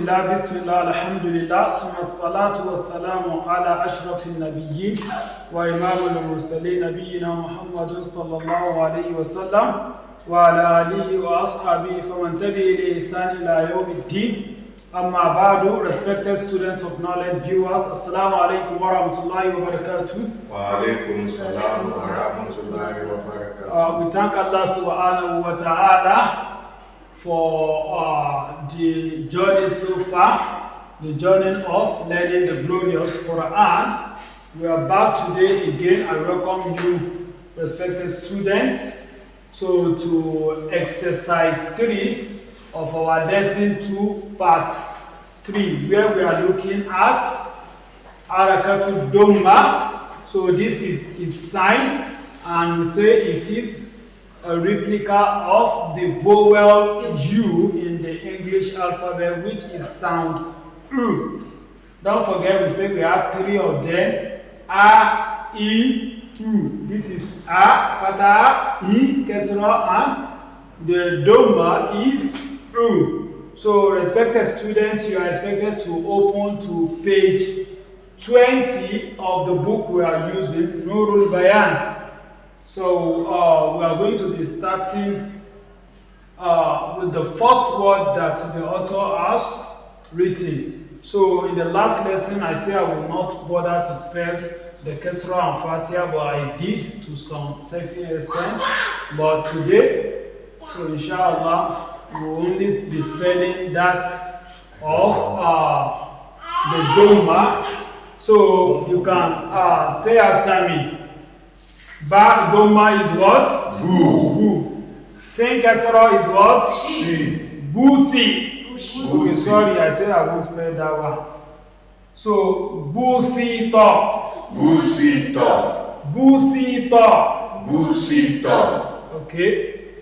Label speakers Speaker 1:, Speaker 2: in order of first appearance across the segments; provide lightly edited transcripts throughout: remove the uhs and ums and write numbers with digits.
Speaker 1: بسم الله الحمد لله ثم الصلاة والسلام على أشرف النبيين وإمام المرسلين نبينا محمد صلى الله عليه وسلم وعلى آله وأصحابه فمن تبع بإحسان إلى يوم الدين. أما بعد, respected students of knowledge, viewers, Assalamu alaikum wa rahmatullahi wa barakatuh.
Speaker 2: Wa alaikum salam wa rahmatullahi wa barakatuh.
Speaker 1: We thank Allah subhanahu wa ta'ala for the journey so far, the journey of learning the glorious Quran. We are back today again. I welcome you, respected students, to exercise 3 of our lesson 2 part 3, where we are looking at Harakatud Domma. So this is its sign, and we say it is a replica of the vowel U in the English alphabet, which is sound U. Don't forget, we say we have 3 of them: A, I, U. This is A, Fatha, I, Kesra, and the Domma is U. So, respected students, you are expected to open to page 20 of the book we are using, Nurul Bayan. So we are going to be starting with the first word that the author has written. So in the last lesson, I said I will not bother to spell the Kesra and Fatiha, but I did to some certain extent. But today, so inshallah, we will only be spelling that of the Domma. So you can say after me. Ba Domma is what?
Speaker 2: Bu.
Speaker 1: Sin Kesra is what?
Speaker 2: Si.
Speaker 1: Busi.
Speaker 2: Busi.
Speaker 1: Sorry, I said I won't spell that one. So Busito.
Speaker 2: Busito.
Speaker 1: Busito.
Speaker 2: Busito.
Speaker 1: Okay.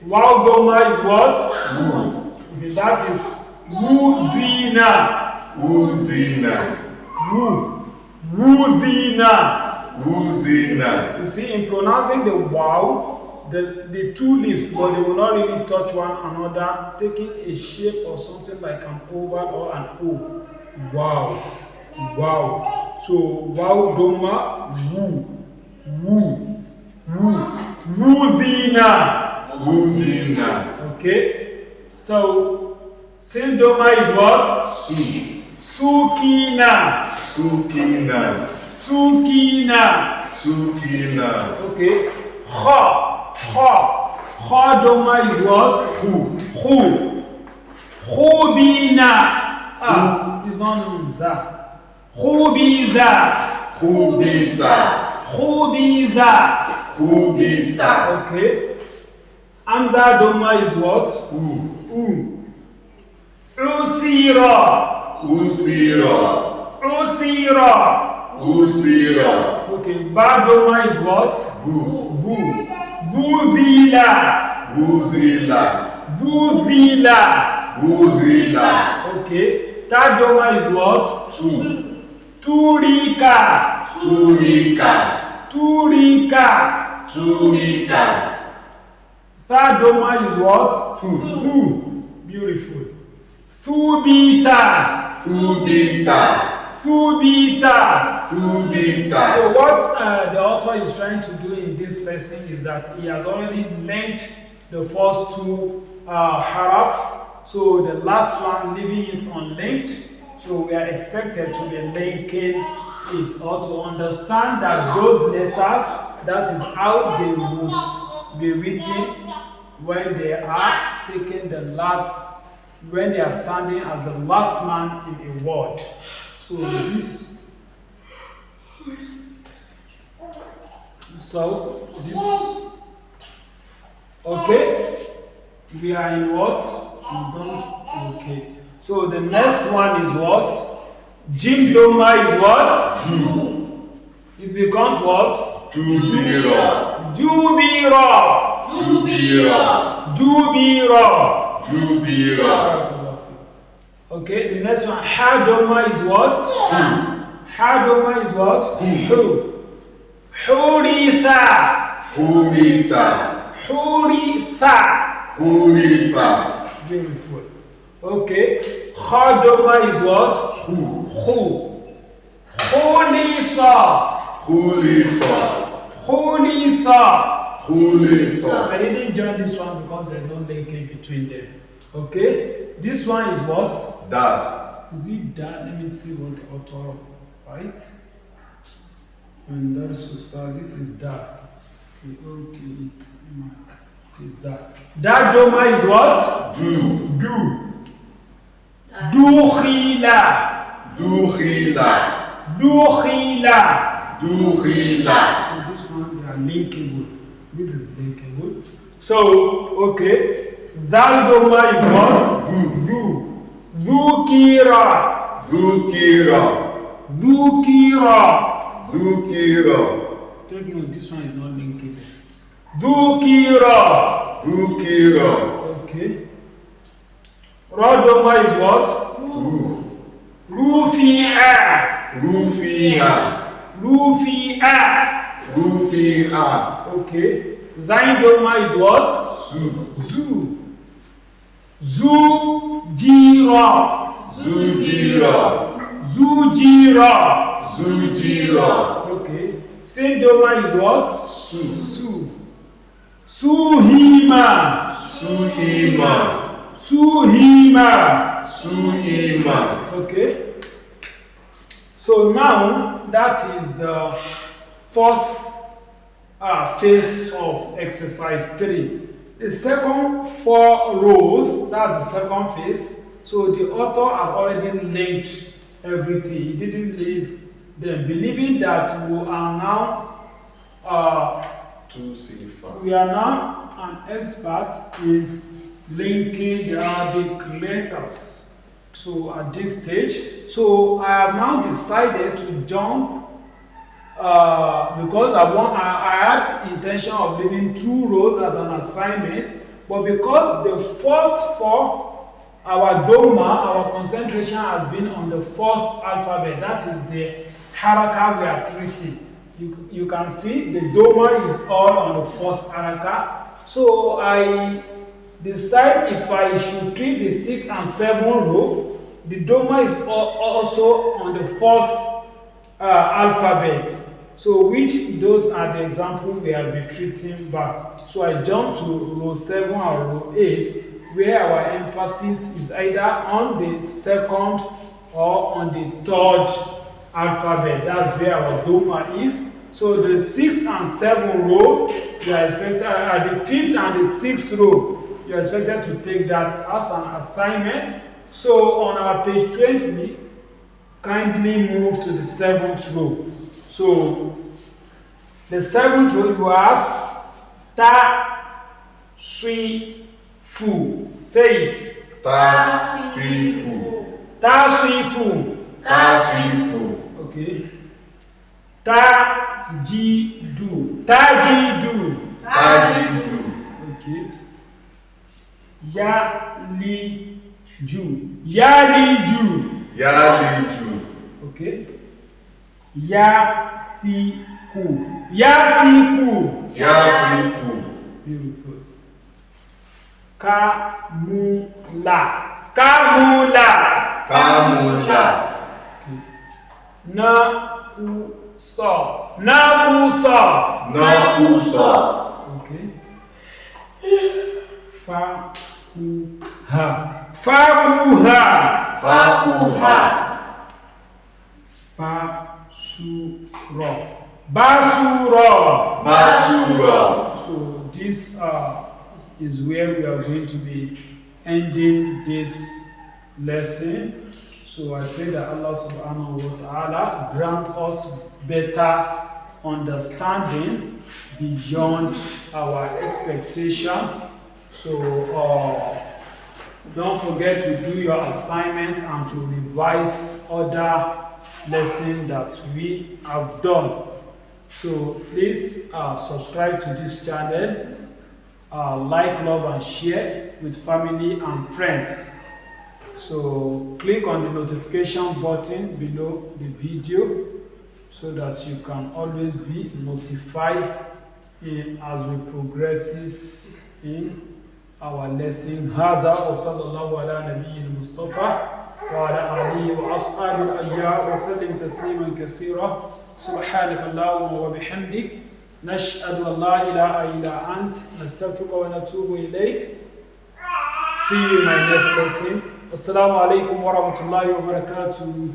Speaker 1: Wow Domma is what?
Speaker 2: Bu.
Speaker 1: Okay, that is Wuzina.
Speaker 2: Wuzina.
Speaker 1: Wuzina.
Speaker 2: Wuzina.
Speaker 1: You see, in pronouncing the wow, the 2 lips, but they will not really touch one another, taking a shape or something like an oval or an O. Wow. Wow. So, wow, Domma, woo. Wuzina.
Speaker 2: Wuzina.
Speaker 1: Okay. So, Sin Domma is what?
Speaker 2: Su.
Speaker 1: Sukina.
Speaker 2: Sukina.
Speaker 1: Sukina.
Speaker 2: Sukina.
Speaker 1: Okay. Ha. Domma is what? Hu. Khubina. It's not known. Za. Khubiza. Okay. Hamza Domma is what? Usira. Okay. Ba Domma is what? Buzila. Okay. Ta Domma is what? Turika. Ta Domma is what? Thu. Beautiful. Thubita. So what the author is trying to do in this lesson is that he has already linked the first 2 haraf, so the last one leaving it unlinked. So we are expected to be linking it, or to understand that those letters, that is how they will be written when they are taking the last, when they are standing as the last man in a word. So this, okay, we are in what? Okay. So the next one is what? Jim Domma is what?
Speaker 2: Ju.
Speaker 1: It becomes what?
Speaker 2: Jubira.
Speaker 1: Okay, the next one, Ha Domma is what? Ha Domma is what? Hu. Huritha. Beautiful. Okay. Ha Domma is what?
Speaker 2: Who.
Speaker 1: Khulisa.
Speaker 2: Khulisa.
Speaker 1: Khulisa.
Speaker 2: Khulisa.
Speaker 1: I didn't join this one because there's no linkage between them. Okay? This one is what?
Speaker 2: Da.
Speaker 1: Is it that? Let me see what the author writes. And that's this is that. Okay, it's that. That Domma is what?
Speaker 2: Do.
Speaker 1: Dukhila.
Speaker 2: Dukhila.
Speaker 1: Dukhila.
Speaker 2: Dukhila.
Speaker 1: So this one, they are linkable. This is linkable. So, okay. That Domma is what?
Speaker 2: Du.
Speaker 1: Dhukira.
Speaker 2: Dhukira.
Speaker 1: Dhukira.
Speaker 2: Dhukira.
Speaker 1: Take note, this one is not linkable. Dhukira.
Speaker 2: Dhukira.
Speaker 1: Okay. Ra Domma is what?
Speaker 2: Ru.
Speaker 1: Rufi'a.
Speaker 2: Rufiha.
Speaker 1: Rufi'a.
Speaker 2: Rufiha.
Speaker 1: Okay. Zain Domma is what?
Speaker 2: Zu.
Speaker 1: Zujira.
Speaker 2: Zujira. Zujira.
Speaker 1: Okay. Sin Domma is what?
Speaker 2: Su.
Speaker 1: Suhima. Okay. So now that is the first phase of exercise 3. The second 4 rows, that's the second phase. So the author had already linked everything. He didn't leave them, believing that we are now an expert in linking the Arabic letters. So at this stage, so I have now decided to jump because I had intention of leaving 2 rows as an assignment, but because the first 4, our concentration has been on the first alphabet, that is the haraka we are treating. You can see the Domma is all on the first haraka. So I decide if I should treat the 6 and 7 row, the Domma is also on the first alphabet. So which those are the examples we have been treating back. So I jump to row 7 or row 8, where our emphasis is either on the second or on the third alphabet. That's where our Domma is. So the 6th and 7th row, you are expected at the 5th and the 6th row, you are expected to take that as an assignment. So on our page 20, kindly move to the 7th row. So the 7th row, you have ta, sui, fu. Say it.
Speaker 2: Ta, sui, fu.
Speaker 1: Ta, sui, fu.
Speaker 2: Ta, sui, fu.
Speaker 1: Okay. Ta, ji, du. Ta, ji, du.
Speaker 2: Ta, ji, du.
Speaker 1: Okay. Ya, li, ju. Ya, li, ju.
Speaker 2: Ya, li, ju.
Speaker 1: Okay. Ya, fi, ku. Ya, fi, ku.
Speaker 2: Ya, fi, ku.
Speaker 1: Beautiful. Kamula. Kamula.
Speaker 2: Kamula.
Speaker 1: Okay. Na-u-sa. Na-u-sa.
Speaker 2: Na-u-sa.
Speaker 1: Okay. Fa-u-ha. Fa-u-ha.
Speaker 2: Fa-u-ha.
Speaker 1: Ba-su-ra. Basura.
Speaker 2: Basura.
Speaker 1: So this is where we are going to be ending this lesson. So I pray that Allah subhanahu wa ta'ala grant us better understanding beyond our expectation. So don't forget to do your assignment and to revise other lessons that we have done. So please subscribe to this channel, like, love and share with family and friends. So click on the notification button below the video so that you can always be notified as we progress in our lesson. Hadza wa sallallahu ala nabiyyil Mustafa وعلى آله وأصحابه الأخيار وسلم تسليما كثيرا سبحانك اللهم وبحمدك نشهد أن لا إله إلا أنت نستغفرك ونتوب إليك. See you in my next lesson. Assalamu alaikum wa rahmatullahi wa barakatuh.